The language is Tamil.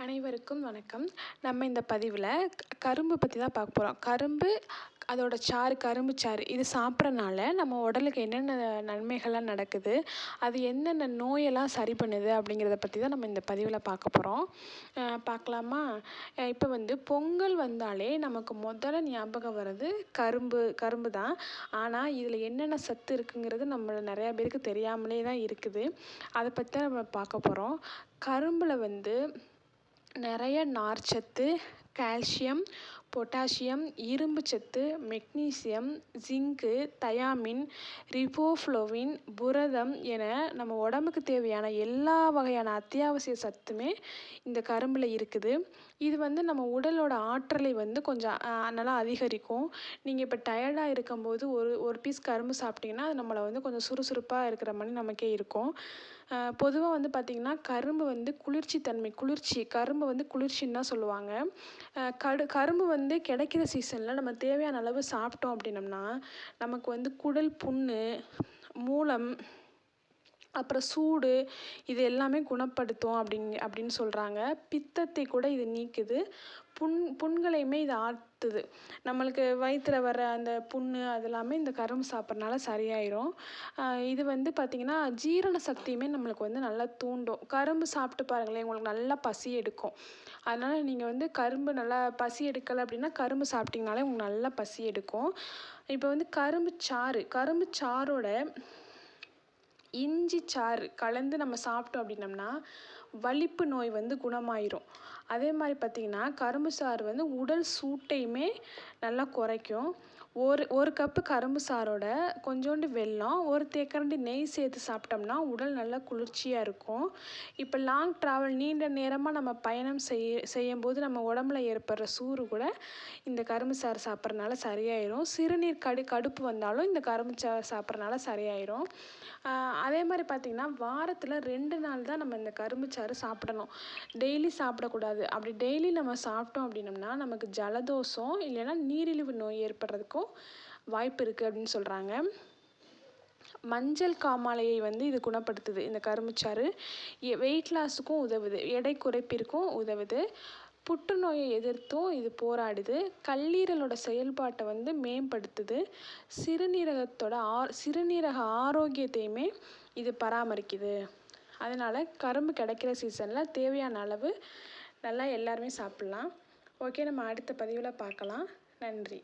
அனைவருக்கும் வணக்கம். நம்ம இந்த பதிவில் கரும்பு பற்றி தான் பார்க்க போகிறோம். கரும்பு, அதோட சாறு, கரும்பு சாறு இது சாப்பிட்றனால நம்ம உடலுக்கு என்னென்ன நன்மைகள்லாம் நடக்குது, அது என்னென்ன நோயெல்லாம் சரி பண்ணுது அப்படிங்கிறத பற்றி தான் நம்ம இந்த பதிவில் பார்க்க போகிறோம். பார்க்கலாமா? இப்போ பொங்கல் வந்தாலே நமக்கு முதல்ல ஞாபகம் வர்றது கரும்பு தான். ஆனால் இதில் என்னென்ன சத்து இருக்குங்கிறது நம்ம நிறையா பேருக்கு தெரியாமலே தான் இருக்குது. அதை பற்றி தான் நம்ம பார்க்க போகிறோம். கரும்பில் நிறைய நார்ச்சத்து, கால்சியம், பொட்டாசியம், இரும்பு சத்து, மெக்னீசியம், ஜிங்கு, தயாமின், ரிபோஃப்ளோவின், புரதம் என நம்ம உடம்புக்கு தேவையான எல்லா வகையான அத்தியாவசிய சத்துமே இந்த கரும்பில் இருக்குது. இது நம்ம உடலோட ஆற்றலை கொஞ்சம் நல்லா அதிகரிக்கும். நீங்கள் இப்போ டயர்டாக இருக்கும்போது ஒரு பீஸ் கரும்பு சாப்பிட்டிங்கன்னா அது நம்மளை கொஞ்சம் சுறுசுறுப்பாக இருக்கிற மாதிரி நமக்கே இருக்கும். பொதுவாக பார்த்திங்கன்னா கரும்பு கரும்பு குளிர்ச்சின்னு தான் சொல்லுவாங்க. கரும்பு கிடைக்கிற சீசனில் நம்ம தேவையான அளவு சாப்பிட்டோம் அப்படின்னம்னா நமக்கு குடல் புண்ணு, மூலம், அப்புறம் சூடு இது எல்லாமே குணப்படுத்தும் அப்படின்னு சொல்கிறாங்க. பித்தத்தை கூட இது நீக்குது. புண்களையுமே இது ஆற்றுது. நம்மளுக்கு வயிற்றில் வர அந்த புண்ணு அதெல்லாமே இந்த கரும்பு சாப்பிட்றனால சரியாயிடும். இது பார்த்திங்கன்னா ஜீரண சக்தியுமே நம்மளுக்கு நல்லா தூண்டும். கரும்பு சாப்பிட்டு பாருங்களேன், உங்களுக்கு நல்லா பசி எடுக்கும். அதனால் நீங்கள் கரும்பு நல்லா பசி எடுக்கலை அப்படின்னா கரும்பு சாப்பிட்டிங்கனாலே உங்களுக்கு நல்லா பசி எடுக்கும். இப்போ கரும்பு சாரோட இஞ்சி சாறு கலந்து நம்ம சாப்பிட்டோம் அப்படின்னம்னா வலிப்பு நோய் குணமாயிரும். அதே மாதிரி பார்த்திங்கன்னா கரும்பு சாறு உடல் சூட்டையுமே நல்லா குறைக்கும். ஒரு கப்பு கரும்பு சாரோட கொஞ்சோண்டு வெல்லம், ஒரு தேக்கரண்டி நெய் சேர்த்து சாப்பிட்டோம்னா உடல் நல்லா குளிர்ச்சியாக இருக்கும். இப்போ லாங் ட்ராவல் நீண்ட நேரமாக நம்ம பயணம் செய்யும்போது நம்ம உடம்புல ஏற்படுற சூடு கூட இந்த கரும்பு சாறு சாப்பிட்றனால சரியாயிடும். சிறுநீர் கடுப்பு வந்தாலும் இந்த கரும்பு சாறு சாப்பிட்றனால சரியாயிடும். அதே மாதிரி பார்த்திங்கன்னா வாரத்தில் 2 நாள் தான் நம்ம இந்த கரும்பு சாறு சாப்பிடணும். டெய்லி சாப்பிடக்கூடாது. அப்படி டெய்லி நம்ம சாப்பிட்டோம் அப்படின்னம்னா நமக்கு ஜலதோஷம் இல்லைன்னா நீரிழிவு நோய் ஏற்படுறதுக்கும் வாய்ப்பு இருக்குது அப்படின்னு சொல்கிறாங்க. மஞ்சள் காமாலையை இது குணப்படுத்துது இந்த கரும்புச்சாறு. வெயிட் லாஸுக்கும் உதவுது, எடை குறைப்பிற்கும் உதவுது. புற்றுநோயை எதிர்த்தும் இது போராடுது. கல்லீரலோட செயல்பாட்டை மேம்படுத்துது. சிறுநீரக ஆரோக்கியத்தையுமே இது பராமரிக்குது. அதனால் கரும்பு கிடைக்கிற சீசனில் தேவையான அளவு நல்லா எல்லாருமே சாப்பிட்லாம். ஓகே, நம்ம அடுத்த பதிவில் பார்க்கலாம். நன்றி.